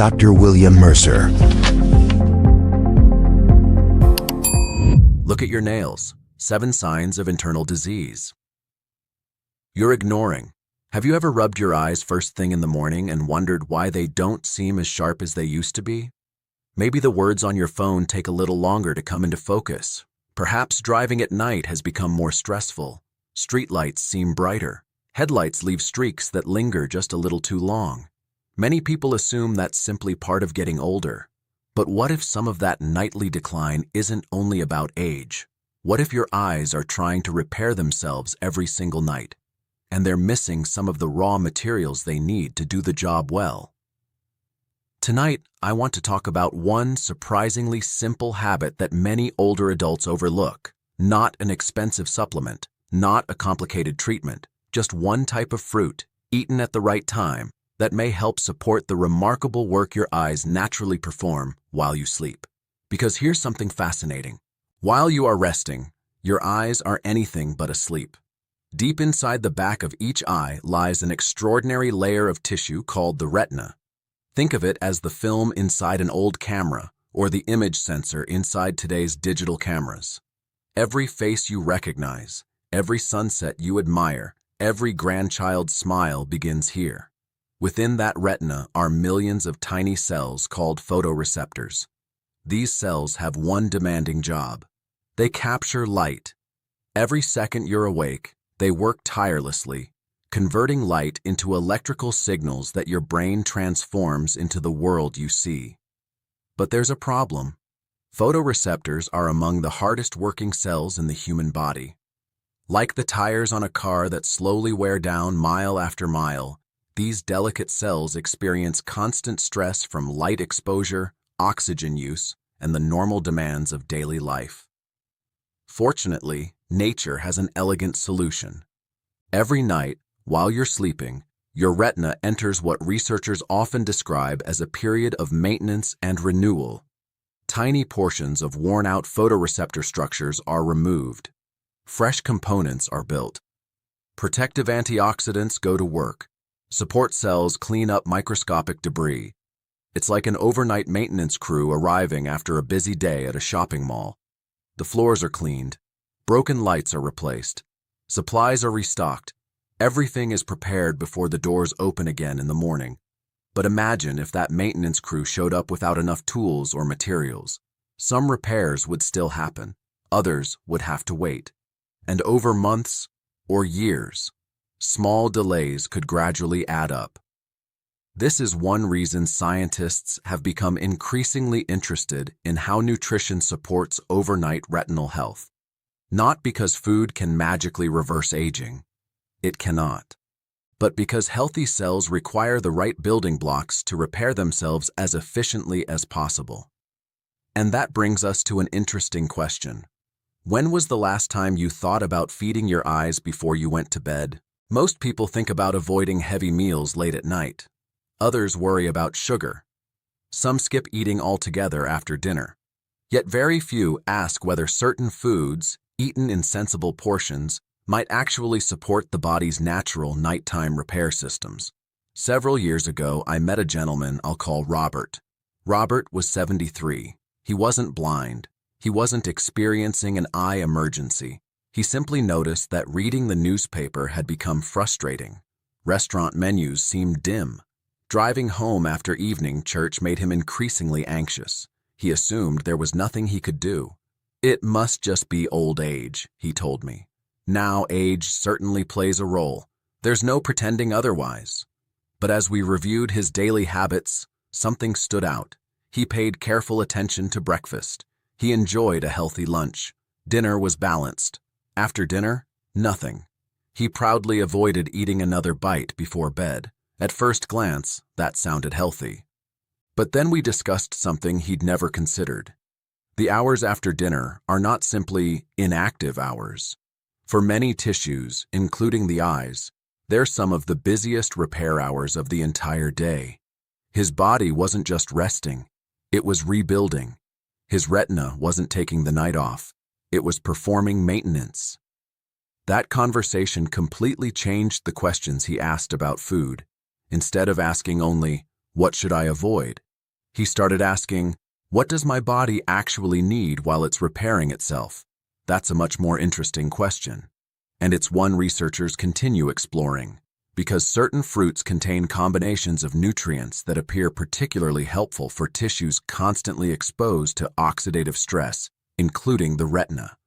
Dr. William Mercer. Look at your nails. 7 signs of internal disease. You're ignoring. Have you ever rubbed your eyes first thing in the morning and wondered why they don't seem as sharp as they used to be? Maybe the words on your phone take a little longer to come into focus. Perhaps driving at night has become more stressful. Streetlights seem brighter. Headlights leave streaks that linger just a little too long. Many people assume that's simply part of getting older. But what if some of that nightly decline isn't only about age? What if your eyes are trying to repair themselves every single night, and they're missing some of the raw materials they need to do the job well? Tonight, I want to talk about one surprisingly simple habit that many older adults overlook. Not an expensive supplement, not a complicated treatment, just one type of fruit, eaten at the right time, that may help support the remarkable work your eyes naturally perform while you sleep. Because here's something fascinating. While you are resting, your eyes are anything but asleep. Deep inside the back of each eye lies an extraordinary layer of tissue called the retina. Think of it as the film inside an old camera or the image sensor inside today's digital cameras. Every face you recognize, every sunset you admire, every grandchild's smile begins here. Within that retina are millions of tiny cells called photoreceptors. These cells have one demanding job. They capture light. Every second you're awake, they work tirelessly, converting light into electrical signals that your brain transforms into the world you see. But there's a problem. Photoreceptors are among the hardest working cells in the human body. Like the tires on a car that slowly wear down mile after mile, these delicate cells experience constant stress from light exposure, oxygen use, and the normal demands of daily life. Fortunately, nature has an elegant solution. Every night, while you're sleeping, your retina enters what researchers often describe as a period of maintenance and renewal. Tiny portions of worn-out photoreceptor structures are removed. Fresh components are built. Protective antioxidants go to work. Support cells clean up microscopic debris. It's like an overnight maintenance crew arriving after a busy day at a shopping mall. The floors are cleaned. Broken lights are replaced. Supplies are restocked. Everything is prepared before the doors open again in the morning. But imagine if that maintenance crew showed up without enough tools or materials. Some repairs would still happen. Others would have to wait. And over months or years, small delays could gradually add up. This is one reason scientists have become increasingly interested in how nutrition supports overnight retinal health. Not because food can magically reverse aging. It cannot. But because healthy cells require the right building blocks to repair themselves as efficiently as possible. And that brings us to an interesting question. When was the last time you thought about feeding your eyes before you went to bed? Most people think about avoiding heavy meals late at night. Others worry about sugar. Some skip eating altogether after dinner. Yet very few ask whether certain foods, eaten in sensible portions, might actually support the body's natural nighttime repair systems. Several years ago, I met a gentleman I'll call Robert. Robert was 73. He wasn't blind. He wasn't experiencing an eye emergency. He simply noticed that reading the newspaper had become frustrating. Restaurant menus seemed dim. Driving home after evening church made him increasingly anxious. He assumed there was nothing he could do. It must just be old age, he told me. Now age certainly plays a role. There's no pretending otherwise. But as we reviewed his daily habits, something stood out. He paid careful attention to breakfast. He enjoyed a healthy lunch. Dinner was balanced. After dinner, nothing. He proudly avoided eating another bite before bed. At first glance, that sounded healthy. But then we discussed something he'd never considered. The hours after dinner are not simply inactive hours. For many tissues, including the eyes, they're some of the busiest repair hours of the entire day. His body wasn't just resting, it was rebuilding. His retina wasn't taking the night off, it was performing maintenance. That conversation completely changed the questions he asked about food. Instead of asking only, "What should I avoid?" He started asking, what does my body actually need while it's repairing itself? That's a much more interesting question. And it's one researchers continue exploring, because certain fruits contain combinations of nutrients that appear particularly helpful for tissues constantly exposed to oxidative stress, including the retina.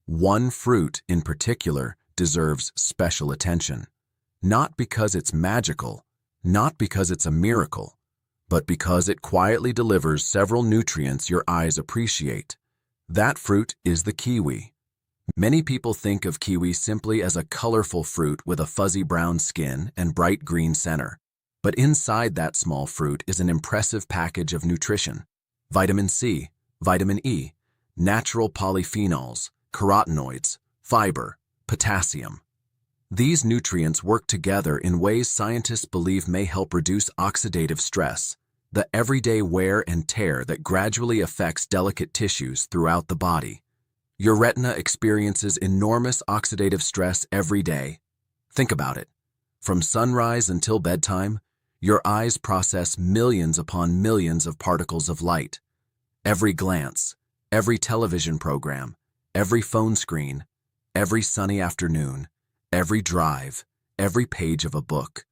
One fruit in particular deserves special attention, not because it's magical, not because it's a miracle, but because it quietly delivers several nutrients your eyes appreciate. That fruit is the kiwi. Many people think of kiwi simply as a colorful fruit with a fuzzy brown skin and bright green center. But inside that small fruit is an impressive package of nutrition: vitamin C, vitamin E, natural polyphenols, carotenoids, fiber, potassium. These nutrients work together in ways scientists believe may help reduce oxidative stress, the everyday wear and tear that gradually affects delicate tissues throughout the body. Your retina experiences enormous oxidative stress every day. Think about it. From sunrise until bedtime, your eyes process millions upon millions of particles of light. Every glance, every television program, every phone screen, every sunny afternoon, every drive, every page of a book.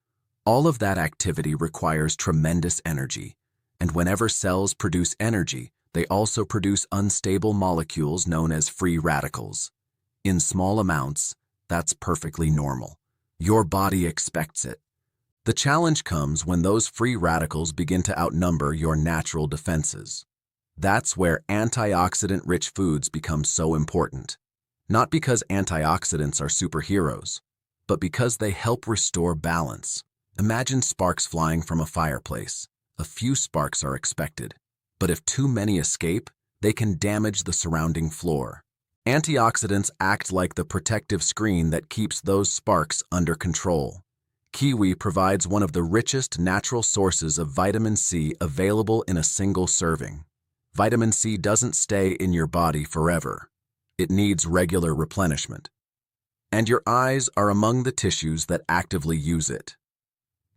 All of that activity requires tremendous energy, and whenever cells produce energy, they also produce unstable molecules known as free radicals. In small amounts, that's perfectly normal. Your body expects it. The challenge comes when those free radicals begin to outnumber your natural defenses. That's where antioxidant-rich foods become so important. Not because antioxidants are superheroes, but because they help restore balance. Imagine sparks flying from a fireplace. A few sparks are expected, but if too many escape, they can damage the surrounding floor. Antioxidants act like the protective screen that keeps those sparks under control. Kiwi provides one of the richest natural sources of vitamin C available in a single serving. Vitamin C doesn't stay in your body forever. It needs regular replenishment. And your eyes are among the tissues that actively use it.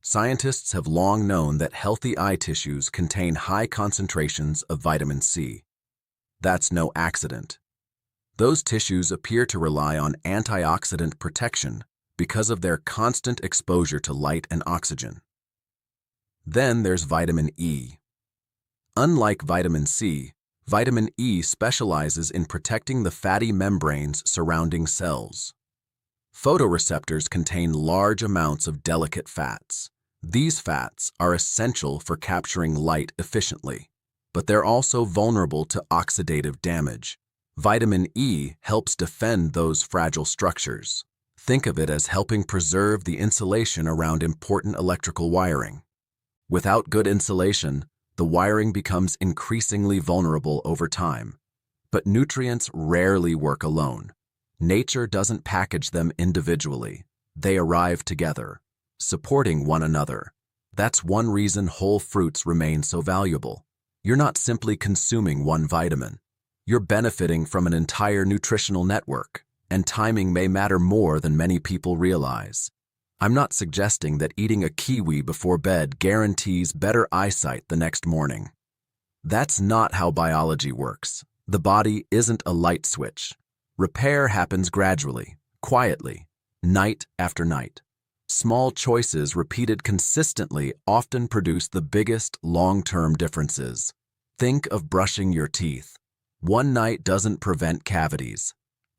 Scientists have long known that healthy eye tissues contain high concentrations of vitamin C. That's no accident. Those tissues appear to rely on antioxidant protection because of their constant exposure to light and oxygen. Then there's vitamin E. Unlike vitamin C, vitamin E specializes in protecting the fatty membranes surrounding cells. Photoreceptors contain large amounts of delicate fats. These fats are essential for capturing light efficiently, but they're also vulnerable to oxidative damage. Vitamin E helps defend those fragile structures. Think of it as helping preserve the insulation around important electrical wiring. Without good insulation, the wiring becomes increasingly vulnerable over time. But nutrients rarely work alone. Nature doesn't package them individually. They arrive together, supporting one another. That's one reason whole fruits remain so valuable. You're not simply consuming one vitamin. You're benefiting from an entire nutritional network, and timing may matter more than many people realize. I'm not suggesting that eating a kiwi before bed guarantees better eyesight the next morning. That's not how biology works. The body isn't a light switch. Repair happens gradually, quietly, night after night. Small choices repeated consistently often produce the biggest long-term differences. Think of brushing your teeth. One night doesn't prevent cavities.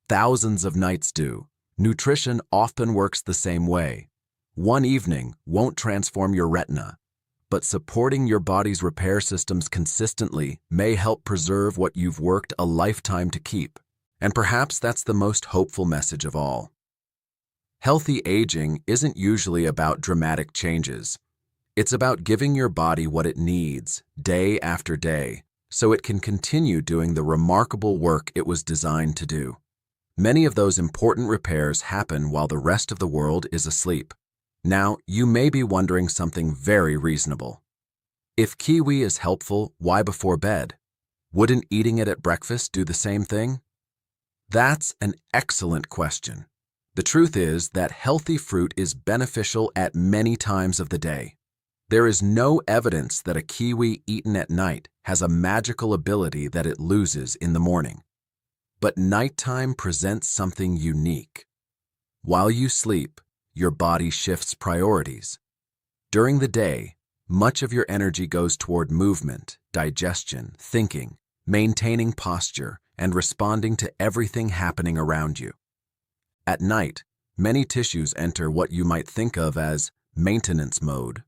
Thousands of nights do. Nutrition often works the same way. One evening won't transform your retina, but supporting your body's repair systems consistently may help preserve what you've worked a lifetime to keep. And perhaps that's the most hopeful message of all. Healthy aging isn't usually about dramatic changes. It's about giving your body what it needs, day after day, so it can continue doing the remarkable work it was designed to do. Many of those important repairs happen while the rest of the world is asleep. Now, you may be wondering something very reasonable. If kiwi is helpful, why before bed? Wouldn't eating it at breakfast do the same thing? That's an excellent question. The truth is that healthy fruit is beneficial at many times of the day. There is no evidence that a kiwi eaten at night has a magical ability that it loses in the morning. But nighttime presents something unique. While you sleep, your body shifts priorities. During the day, much of your energy goes toward movement, digestion, thinking, maintaining posture, and responding to everything happening around you. At night, many tissues enter what you might think of as maintenance mode.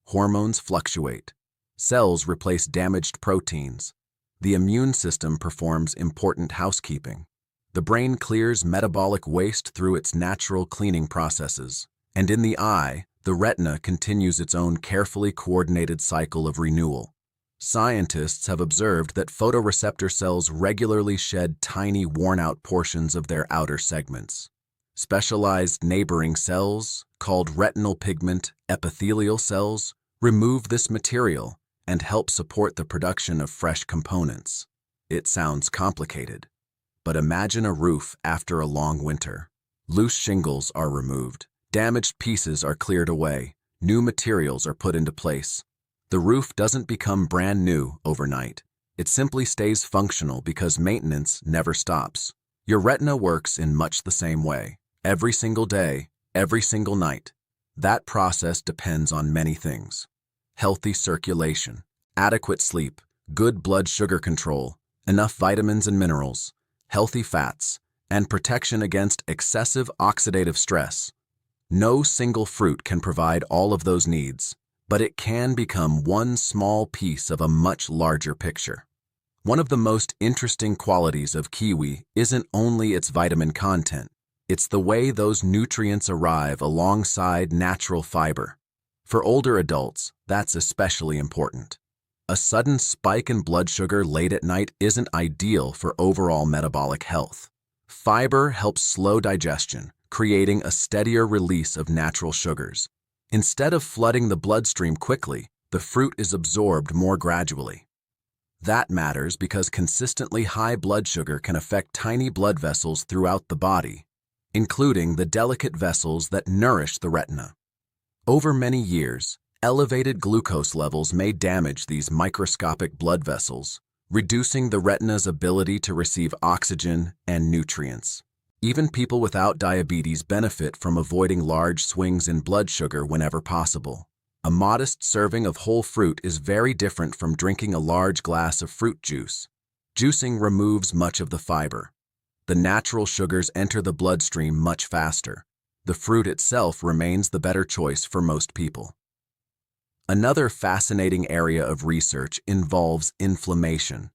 Hormones fluctuate. Cells replace damaged proteins. The immune system performs important housekeeping. The brain clears metabolic waste through its natural cleaning processes. And in the eye, the retina continues its own carefully coordinated cycle of renewal. Scientists have observed that photoreceptor cells regularly shed tiny worn-out portions of their outer segments. Specialized neighboring cells, called retinal pigment epithelial cells, remove this material and help support the production of fresh components. It sounds complicated, but imagine a roof after a long winter. Loose shingles are removed, damaged pieces are cleared away, new materials are put into place. The roof doesn't become brand new overnight. It simply stays functional because maintenance never stops. Your retina works in much the same way. Every single day, every single night. That process depends on many things. Healthy circulation, adequate sleep, good blood sugar control, enough vitamins and minerals, healthy fats, and protection against excessive oxidative stress. No single fruit can provide all of those needs, but it can become one small piece of a much larger picture. One of the most interesting qualities of kiwi isn't only its vitamin content, it's the way those nutrients arrive alongside natural fiber. For older adults, that's especially important. A sudden spike in blood sugar late at night isn't ideal for overall metabolic health. Fiber helps slow digestion, creating a steadier release of natural sugars. Instead of flooding the bloodstream quickly, the fruit is absorbed more gradually. That matters because consistently high blood sugar can affect tiny blood vessels throughout the body, including the delicate vessels that nourish the retina. Over many years, elevated glucose levels may damage these microscopic blood vessels, reducing the retina's ability to receive oxygen and nutrients. Even people without diabetes benefit from avoiding large swings in blood sugar whenever possible. A modest serving of whole fruit is very different from drinking a large glass of fruit juice. Juicing removes much of the fiber. The natural sugars enter the bloodstream much faster. The fruit itself remains the better choice for most people. Another fascinating area of research involves inflammation.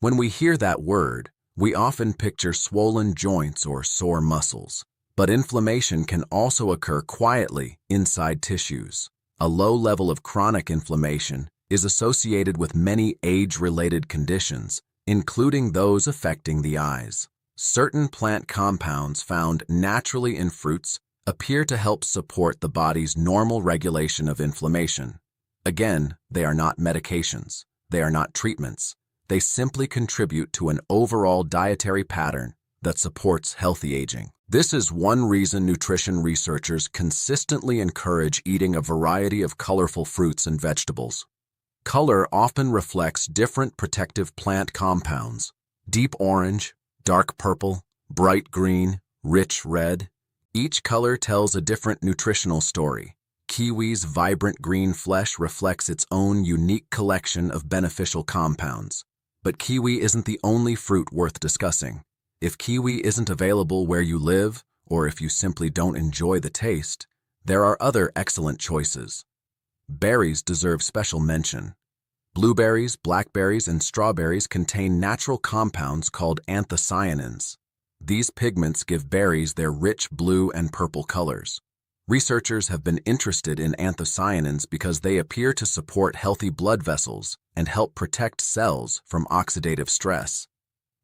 When we hear that word, we often picture swollen joints or sore muscles. But inflammation can also occur quietly inside tissues. A low level of chronic inflammation is associated with many age-related conditions, including those affecting the eyes. Certain plant compounds found naturally in fruits appear to help support the body's normal regulation of inflammation. Again, they are not medications. They are not treatments. They simply contribute to an overall dietary pattern that supports healthy aging. This is one reason nutrition researchers consistently encourage eating a variety of colorful fruits and vegetables. Color often reflects different protective plant compounds: deep orange, dark purple, bright green, rich red. Each color tells a different nutritional story. Kiwi's vibrant green flesh reflects its own unique collection of beneficial compounds. But kiwi isn't the only fruit worth discussing. If kiwi isn't available where you live, or if you simply don't enjoy the taste, there are other excellent choices. Berries deserve special mention. Blueberries, blackberries, and strawberries contain natural compounds called anthocyanins. These pigments give berries their rich blue and purple colors. Researchers have been interested in anthocyanins because they appear to support healthy blood vessels and help protect cells from oxidative stress.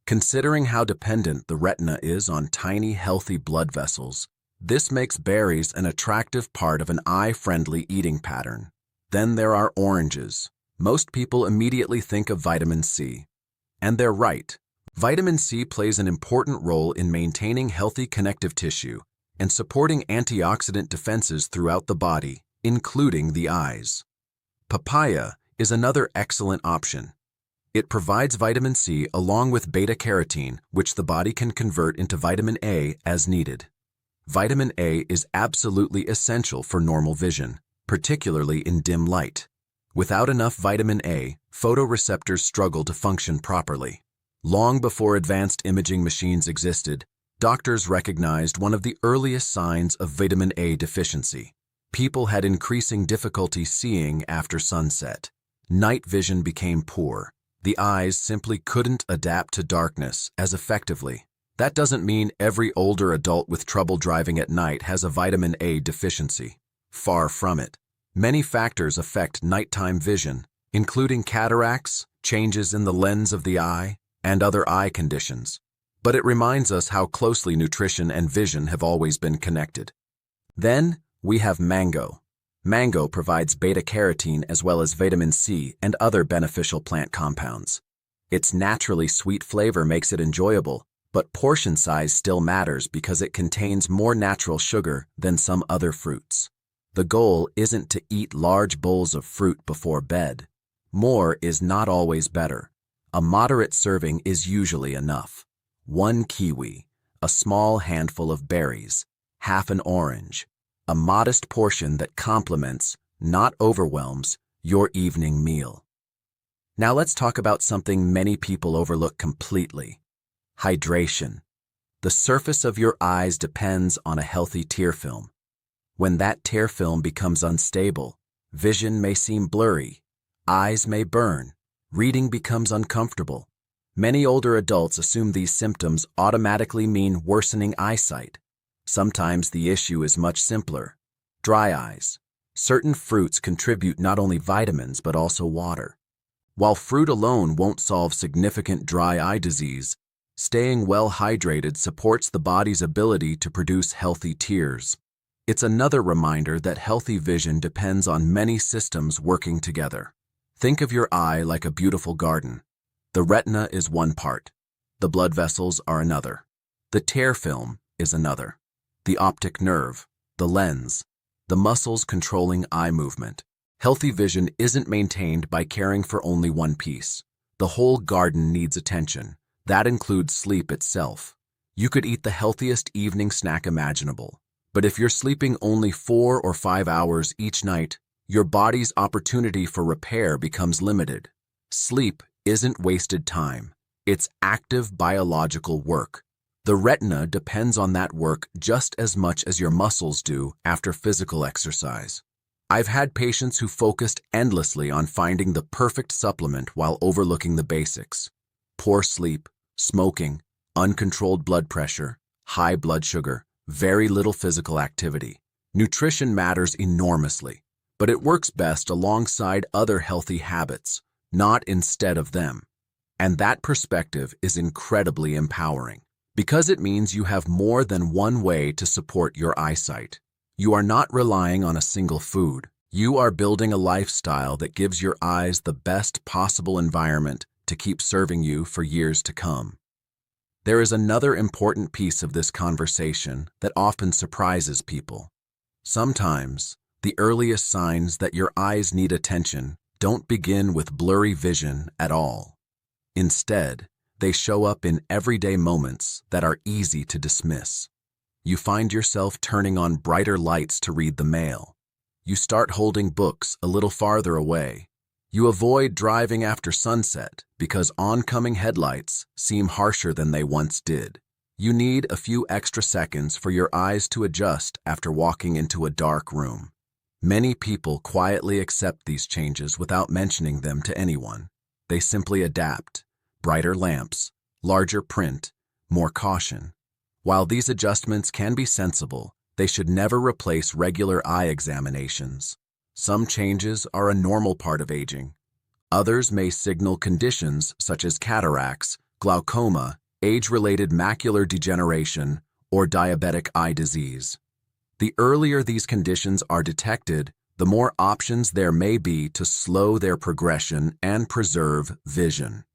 Considering how dependent the retina is on tiny, healthy blood vessels, this makes berries an attractive part of an eye-friendly eating pattern. Then there are oranges. Most people immediately think of vitamin C. And they're right. Vitamin C plays an important role in maintaining healthy connective tissue and supporting antioxidant defenses throughout the body. including the eyes. Papaya is another excellent option. It provides vitamin C along with beta-carotene, which the body can convert into vitamin A as needed. Vitamin A is absolutely essential for normal vision, particularly in dim light. Without enough vitamin A, photoreceptors struggle to function properly. Long before advanced imaging machines existed, doctors recognized one of the earliest signs of vitamin A deficiency. People had increasing difficulty seeing after sunset. Night vision became poor. The eyes simply couldn't adapt to darkness as effectively. That doesn't mean every older adult with trouble driving at night has a vitamin A deficiency. Far from it. Many factors affect nighttime vision, including cataracts, changes in the lens of the eye, and other eye conditions. But it reminds us how closely nutrition and vision have always been connected. Then, we have mango. Mango provides beta-carotene as well as vitamin C and other beneficial plant compounds. Its naturally sweet flavor makes it enjoyable, but portion size still matters because it contains more natural sugar than some other fruits. The goal isn't to eat large bowls of fruit before bed. More is not always better. A moderate serving is usually enough. 1 kiwi, a small handful of berries, half an orange, a modest portion that complements, not overwhelms, your evening meal. Now let's talk about something many people overlook completely: hydration. The surface of your eyes depends on a healthy tear film. When that tear film becomes unstable, vision may seem blurry, eyes may burn, reading becomes uncomfortable. Many older adults assume these symptoms automatically mean worsening eyesight. Sometimes the issue is much simpler: dry eyes. Certain fruits contribute not only vitamins but also water. While fruit alone won't solve significant dry eye disease, staying well hydrated supports the body's ability to produce healthy tears. It's another reminder that healthy vision depends on many systems working together. Think of your eye like a beautiful garden. The retina is one part. The blood vessels are another. The tear film is another. The optic nerve, the lens, the muscles controlling eye movement. Healthy vision isn't maintained by caring for only one piece. The whole garden needs attention. That includes sleep itself. You could eat the healthiest evening snack imaginable, but if you're sleeping only 4 or 5 hours each night, your body's opportunity for repair becomes limited. Sleep isn't wasted time. It's active biological work. The retina depends on that work just as much as your muscles do after physical exercise. I've had patients who focused endlessly on finding the perfect supplement while overlooking the basics: poor sleep, smoking, uncontrolled blood pressure, high blood sugar, very little physical activity. Nutrition matters enormously, but it works best alongside other healthy habits, not instead of them. And that perspective is incredibly empowering, because it means you have more than one way to support your eyesight. You are not relying on a single food. You are building a lifestyle that gives your eyes the best possible environment to keep serving you for years to come. There is another important piece of this conversation that often surprises people. Sometimes, the earliest signs that your eyes need attention don't begin with blurry vision at all. Instead, they show up in everyday moments that are easy to dismiss. You find yourself turning on brighter lights to read the mail. You start holding books a little farther away. You avoid driving after sunset because oncoming headlights seem harsher than they once did. You need a few extra seconds for your eyes to adjust after walking into a dark room. Many people quietly accept these changes without mentioning them to anyone. They simply adapt: brighter lamps, larger print, more caution. While these adjustments can be sensible, they should never replace regular eye examinations. Some changes are a normal part of aging. Others may signal conditions such as cataracts, glaucoma, age-related macular degeneration, or diabetic eye disease. The earlier these conditions are detected, the more options there may be to slow their progression and preserve vision.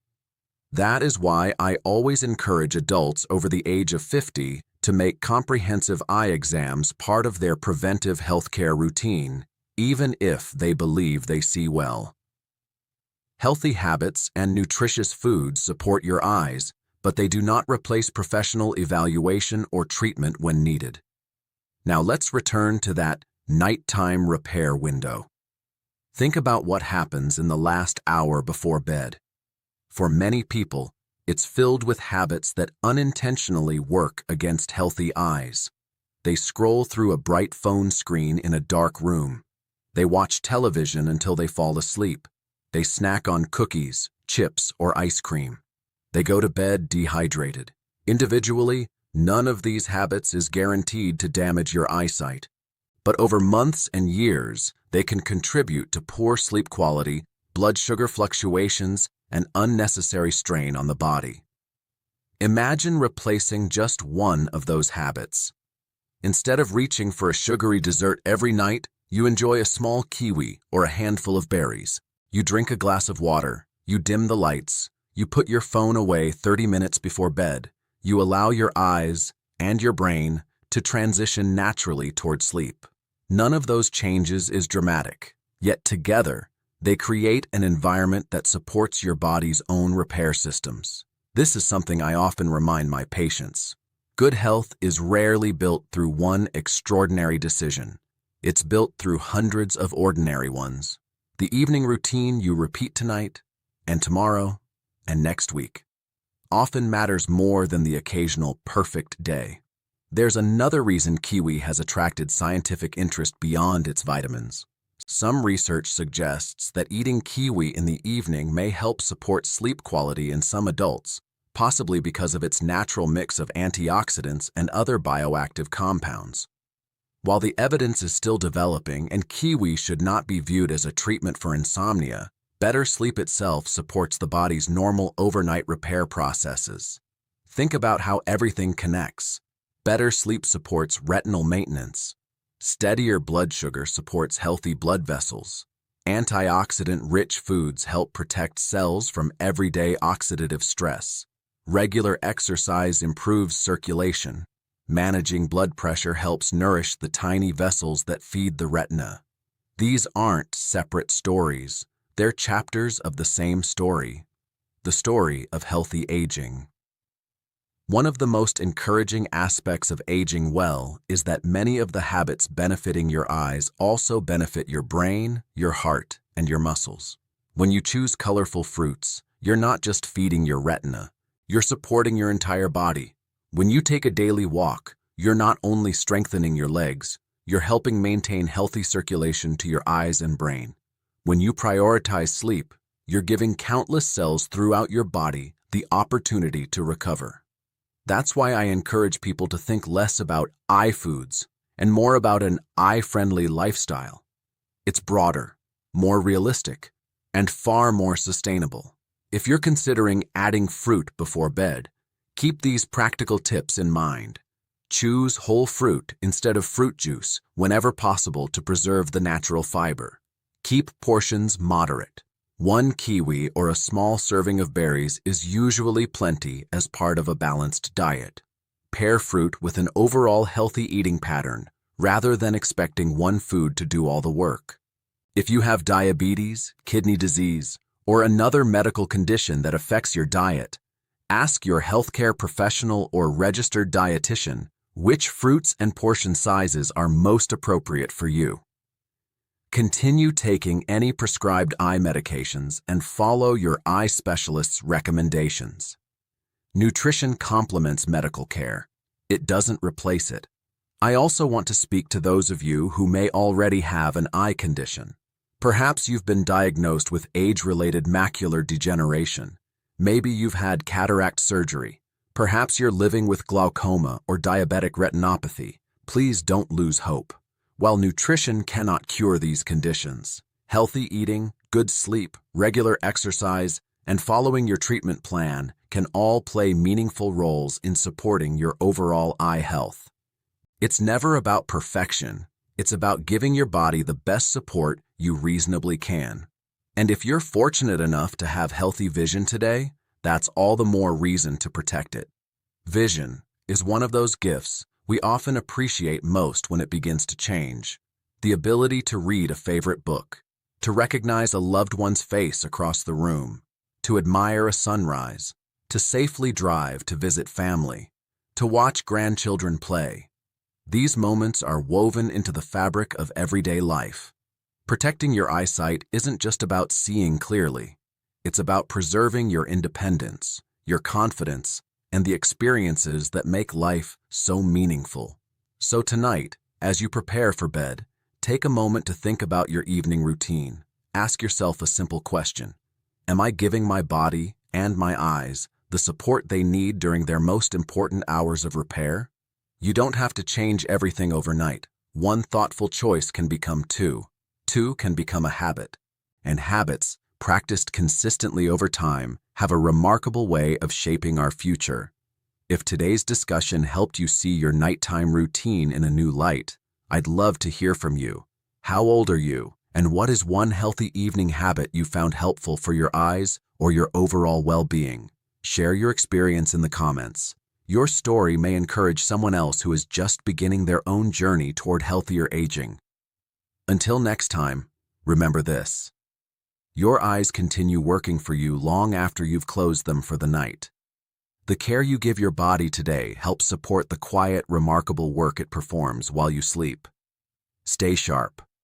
That is why I always encourage adults over the age of 50 to make comprehensive eye exams part of their preventive healthcare routine, even if they believe they see well. Healthy habits and nutritious foods support your eyes, but they do not replace professional evaluation or treatment when needed. Now let's return to that nighttime repair window. Think about what happens in the last hour before bed. For many people, it's filled with habits that unintentionally work against healthy eyes. They scroll through a bright phone screen in a dark room. They watch television until they fall asleep. They snack on cookies, chips, or ice cream. They go to bed dehydrated. Individually, none of these habits is guaranteed to damage your eyesight. But over months and years, they can contribute to poor sleep quality, blood sugar fluctuations, and unnecessary strain on the body. Imagine replacing just one of those habits. Instead of reaching for a sugary dessert every night, you enjoy a small kiwi or a handful of berries. You drink a glass of water. You dim the lights. You put your phone away 30 minutes before bed. You allow your eyes and your brain to transition naturally toward sleep. None of those changes is dramatic, yet together, they create an environment that supports your body's own repair systems. This is something I often remind my patients. Good health is rarely built through one extraordinary decision. It's built through hundreds of ordinary ones. The evening routine you repeat tonight, and tomorrow, and next week, often matters more than the occasional perfect day. There's another reason kiwi has attracted scientific interest beyond its vitamins. Some research suggests that eating kiwi in the evening may help support sleep quality in some adults, possibly because of its natural mix of antioxidants and other bioactive compounds. While the evidence is still developing and kiwi should not be viewed as a treatment for insomnia, better sleep itself supports the body's normal overnight repair processes. Think about how everything connects. Better sleep supports retinal maintenance. Steadier blood sugar supports healthy blood vessels. Antioxidant-rich foods help protect cells from everyday oxidative stress. Regular exercise improves circulation. Managing blood pressure helps nourish the tiny vessels that feed the retina. These aren't separate stories. They're chapters of the same story, the story of healthy aging. One of the most encouraging aspects of aging well is that many of the habits benefiting your eyes also benefit your brain, your heart, and your muscles. When you choose colorful fruits, you're not just feeding your retina, you're supporting your entire body. When you take a daily walk, you're not only strengthening your legs, you're helping maintain healthy circulation to your eyes and brain. When you prioritize sleep, you're giving countless cells throughout your body the opportunity to recover. That's why I encourage people to think less about eye foods and more about an eye-friendly lifestyle. It's broader, more realistic, and far more sustainable. If you're considering adding fruit before bed, keep these practical tips in mind. Choose whole fruit instead of fruit juice whenever possible to preserve the natural fiber. Keep portions moderate. One kiwi or a small serving of berries is usually plenty as part of a balanced diet. Pair fruit with an overall healthy eating pattern rather than expecting one food to do all the work. If you have diabetes, kidney disease, or another medical condition that affects your diet, ask your healthcare professional or registered dietitian which fruits and portion sizes are most appropriate for you. Continue taking any prescribed eye medications and follow your eye specialist's recommendations. Nutrition complements medical care. It doesn't replace it. I also want to speak to those of you who may already have an eye condition. Perhaps you've been diagnosed with age-related macular degeneration. Maybe you've had cataract surgery. Perhaps you're living with glaucoma or diabetic retinopathy. Please don't lose hope. While nutrition cannot cure these conditions, healthy eating, good sleep, regular exercise, and following your treatment plan can all play meaningful roles in supporting your overall eye health. It's never about perfection. It's about giving your body the best support you reasonably can. And if you're fortunate enough to have healthy vision today, that's all the more reason to protect it. Vision is one of those gifts we often appreciate most when it begins to change. The ability to read a favorite book, to recognize a loved one's face across the room, to admire a sunrise, to safely drive to visit family, to watch grandchildren play. These moments are woven into the fabric of everyday life. Protecting your eyesight isn't just about seeing clearly. It's about preserving your independence, your confidence, and the experiences that make life so meaningful. So tonight, as you prepare for bed, take a moment to think about your evening routine. Ask yourself a simple question. Am I giving my body and my eyes the support they need during their most important hours of repair? You don't have to change everything overnight. One thoughtful choice can become two. Two can become a habit. And habits, practiced consistently over time, have a remarkable way of shaping our future. If today's discussion helped you see your nighttime routine in a new light, I'd love to hear from you. How old are you? And what is one healthy evening habit you found helpful for your eyes or your overall well-being? Share your experience in the comments. Your story may encourage someone else who is just beginning their own journey toward healthier aging. Until next time, remember this. Your eyes continue working for you long after you've closed them for the night. The care you give your body today helps support the quiet, remarkable work it performs while you sleep. Stay sharp.